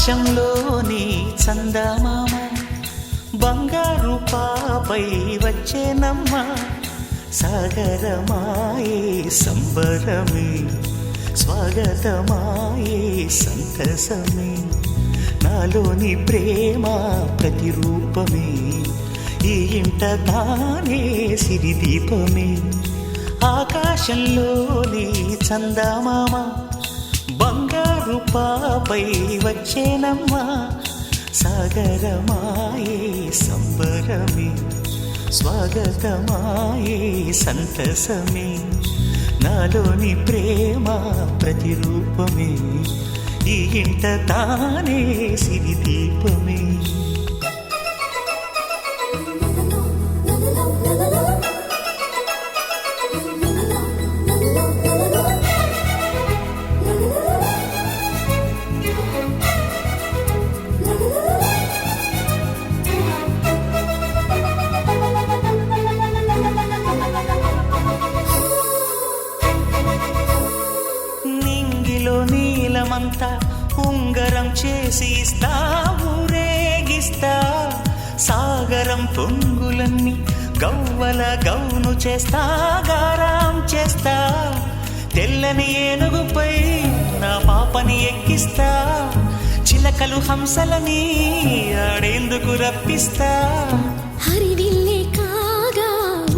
ఆకాశంలోని చందమామ బంగారు పాపై వచ్చేనమ్మ సాగరమాయే సంబరమే స్వాగతమాయే సంతసమే నాలోని ప్రేమ ప్రతిరూపమే ఈ ఇంట తానే సిరిదీపమే ఆకాశంలోని చందమామ బంగారు పాపై వచ్చేనమ్మ సాగరమాయే సంబరమే స్వాగతమాయే సంతసమే నాలోని ప్రేమ ప్రతిరూపమే ఈ ఇంట తానే సిరిదీపమే నీలమంతా ఉంగరం చేసి ఇస్తా ఊరేగిస్తా సాగరం పొంగులన్నీ గవ్వల గౌను చేస్తా గారాం చేస్తా తెల్లని ఏనుగుపై నా పాపని ఎక్కిస్తా చిలకలు హంసలని ఆడేందుకు రప్పిస్తా హరివిల్లే కాగా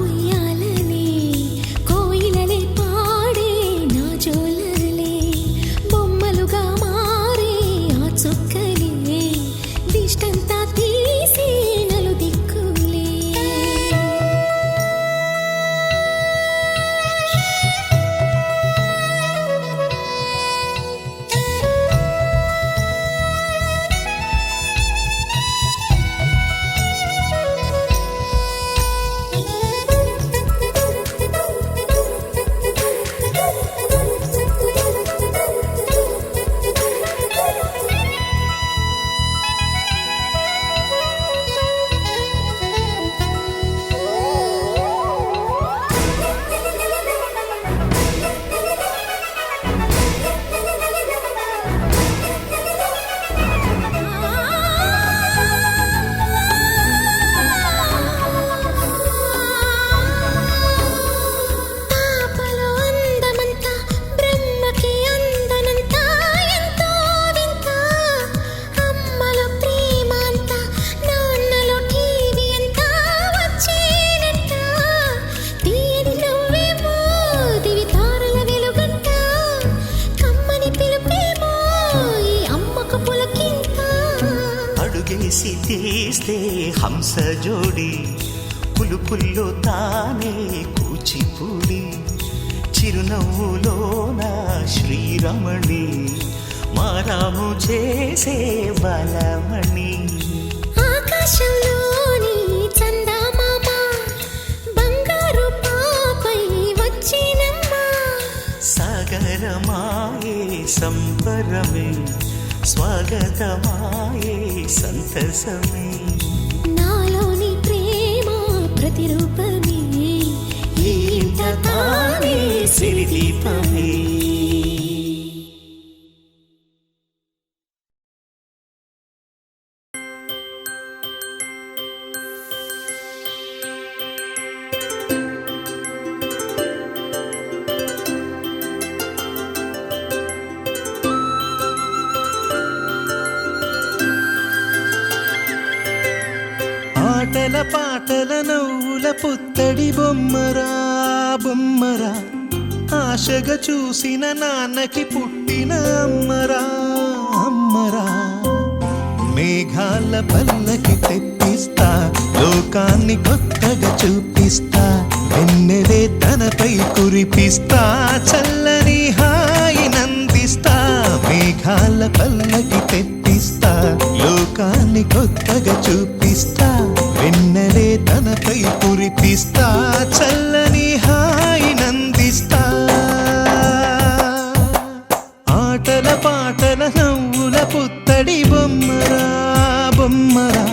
ఉయ్యాలనే కోయిలలే పాడే నా జోలలే బొమ్మలుగా మారే ఆ చొక్కలే దిష్టంతా తీసి నలు దిక్కులే అడుగేసి తీస్తే హంస జోడి పులుపుల్లో తానే కూచిపూడి చిరునవ్వులోన శ్రీరమణి మారాము చేసే బలమణి ఆకాశంలోని చందమామ బంగారు పాపై వచ్చినమ్మ సాగరమాయే సంబరమే స్వాగతమాయే సంతసమే నాలోని ప్రేమ ప్రతిరూపమే ఈ ఇంట తానే సిరిదీపమే ఆటల పాటల నవ్వుల పుత్తడి బొమ్మరా బొమ్మరా ఆశగా చూసిన నాన్నకి పుట్టిన అమ్మరా అమ్మరా మేఘాల పల్లకి తెప్పిస్తా లోకాన్ని కొత్తగా చూపిస్తా వెన్నెలే తనపై కురిపిస్తా చల్లని హాయి నందిస్తా మేఘాల పల్లకి తెప్పిస్తా లోకాన్ని కొత్తగా చూపిస్తా వెన్నెలే తనపై కురిపిస్తా చల్లని హాయి నందిస్తా ఆటల పాటల నవ్వుల పుత్తడి బొమ్మరా బొమ్మరా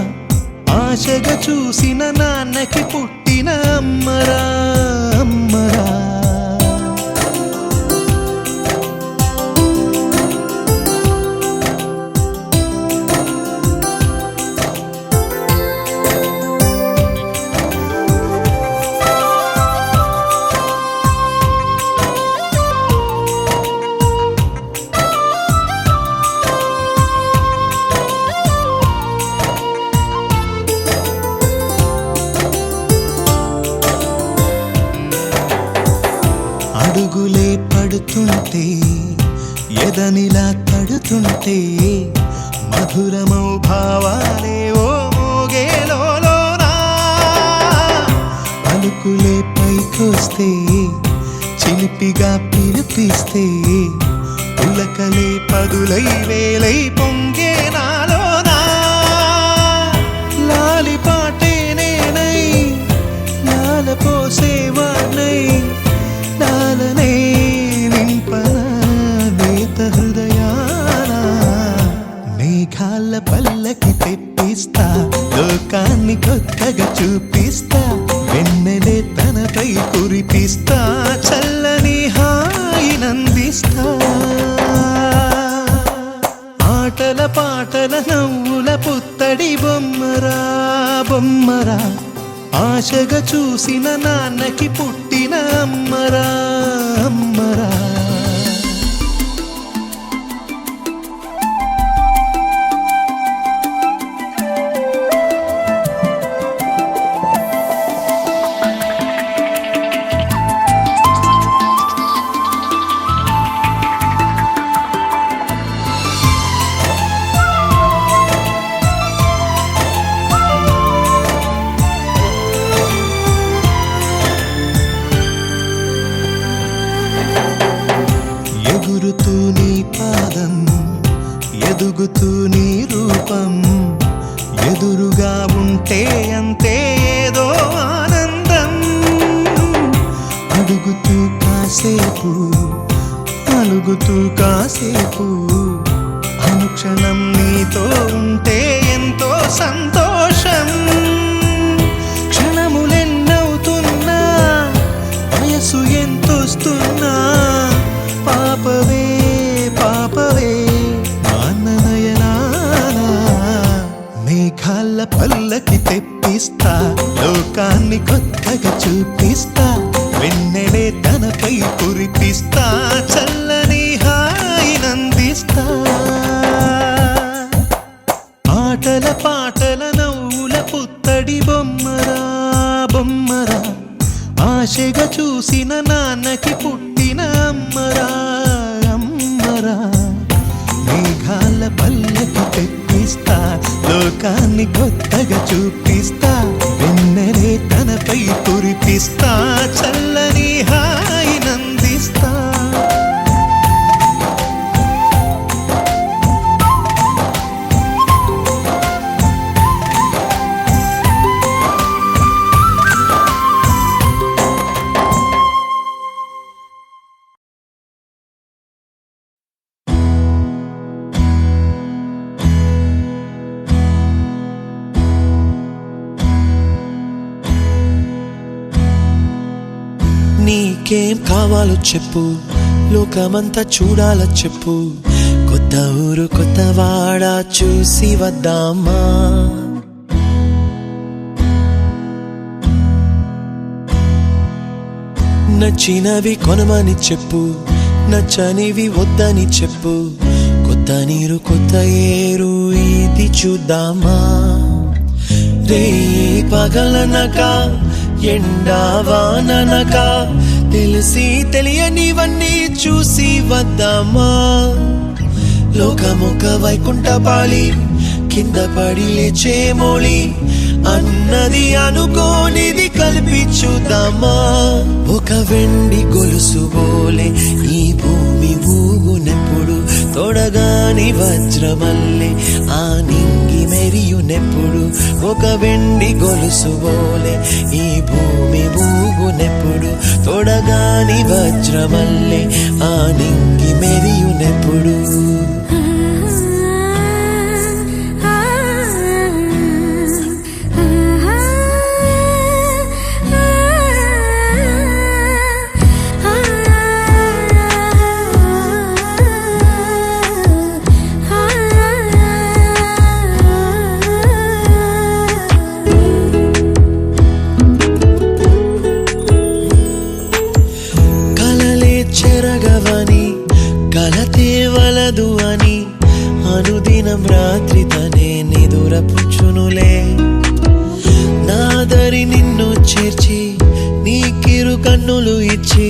ఆశగా చూసిన నాన్నకి పుట్టిన అమ్మరా అమ్మరా పడుతుంటే ఎదనిలా తడుతుంటే మధురమౌ భావాలే ఓ మోగేలోనా పలుకులే పైకొస్తే చిలిపిగా పిలిపిస్తే పులకలే పదులై వేలై పొంగే నాలోనా లాలి పాటే నేనై లాల పోసేవాణ్ణై లాలనే నింపనా నేత హృదయాన మేఘాల పల్లకి తెప్పిస్తా లోకాన్ని కొత్తగా చూపిస్తా వెన్నెలే తనపై కురిపిస్తా చల్లని హాయినందిస్తా ఆటల పాటల నవ్వుల పుత్తడి బొమ్మరా బొమ్మరా ఆశగా చూసిన నాన్నకి పుట్టిన అమ్మరా అమ్మరా ఎగురుతూ నీ పాదం ఎదుగుతూ నీ రూపం ఎదురుగా ఉంటే అంతే ఏదో ఆనందం అడుగుతూ కాసేపు అలుగుతూ కాసేపు అనుక్షణం నీతో ఉంటే ఎంతో సంతోషం క్షణములెన్నవుతున్నా వయసు ఎంతొస్తున్నా పాపవే పాపవే నాన్ననయనానా మేఘాల పల్లకి తెప్పిస్తా లోకాన్ని కొత్తగా చూపిస్తా వెన్నెలే తనపై కురిపిస్తా చల్లని హాయినందిస్తా ఆటల పాటల నవ్వుల పుత్తడి బొమ్మరా బొమ్మరా ఆశగా చూసిన నాన్నకి పుట్టిన అమ్మరా అమ్మరా మేఘాల పల్లకి తెప్పిస్తా లోకాన్ని కొత్తగా చూపిస్తా వెన్నెలే తనపై కురిపిస్తా చల్లని హాయినందిస్తా నీకేం కావాలో చెప్పు లోకమంతా చూడాల చెప్పు కొత్త ఊరు కొత్త వాడ చూసి వద్దామా నచ్చినవి కొనమని చెప్పు నచ్చనివి వద్దని చెప్పు కొత్త నీరు కొత్త ఏరు ఇది చూద్దామా రే పగలనక ఎండావాననక తెలిసి తెలియనివన్నీ చూసి వద్దామా లోకమొక వైకుంఠపాళి కింద పడి లేచే మోళి అన్నది అనుకోనిది కల్పించుదామా ఒక వెండి గొలుసు బోలే ఈ భూమి ఊగునెప్పుడు తొడగాని వజ్రమల్లె ఆ నింగి మెరియునెప్పుడు ఒక వెండి గొలుసు బోలే ఈ భూమి ఊగునెప్పుడు తొడగాని వజ్రమల్లె ఆ నింగి మెరియునెప్పుడు కలతేవలదు అని అనుదినం రాత్రి తనే నిదురపుచ్చునులే నాదరి నిన్ను చేర్చి నీ కిరు కన్నులు ఇచ్చి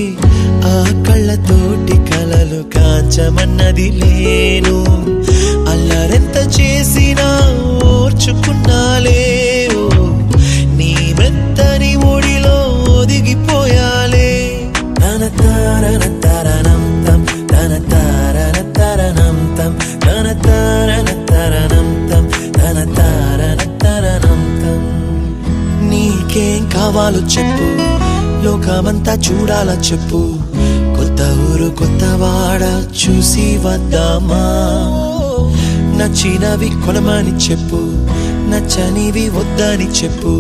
ఆ కళ్ళతోటి కలలు కాంచమన్నది లేను అల్లరెంత చేసినా ఓర్చుకున్నాలే ఓ నీ మెత్తని ఒడిలో ఒదిగిపోయాలే తన తారన తరణం తం తన తారన తరణం తం తన తారన తరణం తం తన తారన తరణం తం నీకేం కావాలో చెప్పు లోకమంతా చూడాల చెప్పు కొత్త ఊరు కొత్త వాడ చూసి వద్దామా నచ్చినవి కొనమని చెప్పు నచ్చనివి వద్దని చెప్పు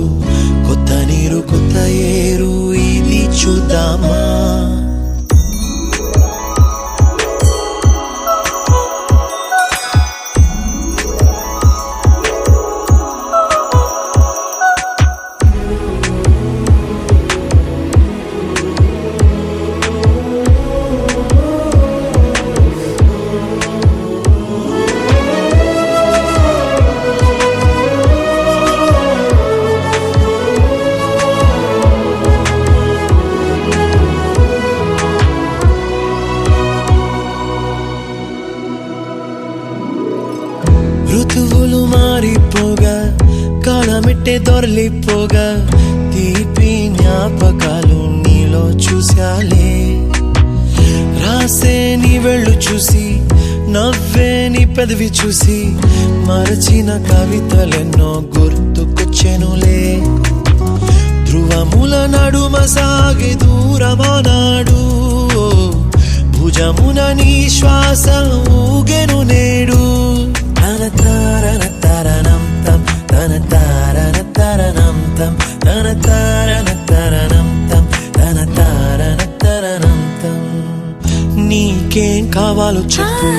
కొత్త నీరు కొత్త ఏరు ఇది చూద్దామా ఋతువులు మారిపోగా కాలమిట్టే దొరలిపోగా తీపి జ్ఞాపకాలు నీలో చూశాలే రాసే నీ వెళ్ళు చూసి నవ్వే నీ పెదవి చూసి మరచిన కవితలెన్నో గుర్తుకొచ్చెనులే ధ్రువముల నడుమ సాగి దూరమనాడు భుజమున నీ శ్వాస ఊగెను నేడు తన తారన తరణం తం తన తారన తరణం తం తన తారన తరణం తం తన తారన తరణం తం నీకేం కావాలో చెప్పు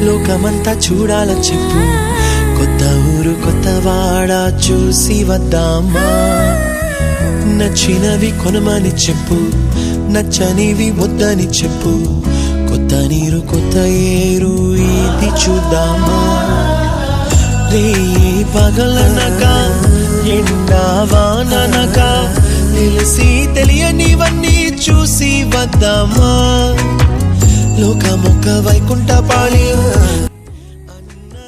లోకమంతా చూడాల చెప్పు కొత్త ఊరు కొత్త వాడ చూసి వద్దామా నచ్చినవి కొనమని చెప్పు నచ్చనివి వద్దని చెప్పు కొత్త నీరు కొత్త ఏరు ఇది చూద్దామా రే పగలనక ఎండా వాననక తెలిసి తెలియనివన్నీ చూసి వద్దామా లోకమొక్క వైకుంఠపాళి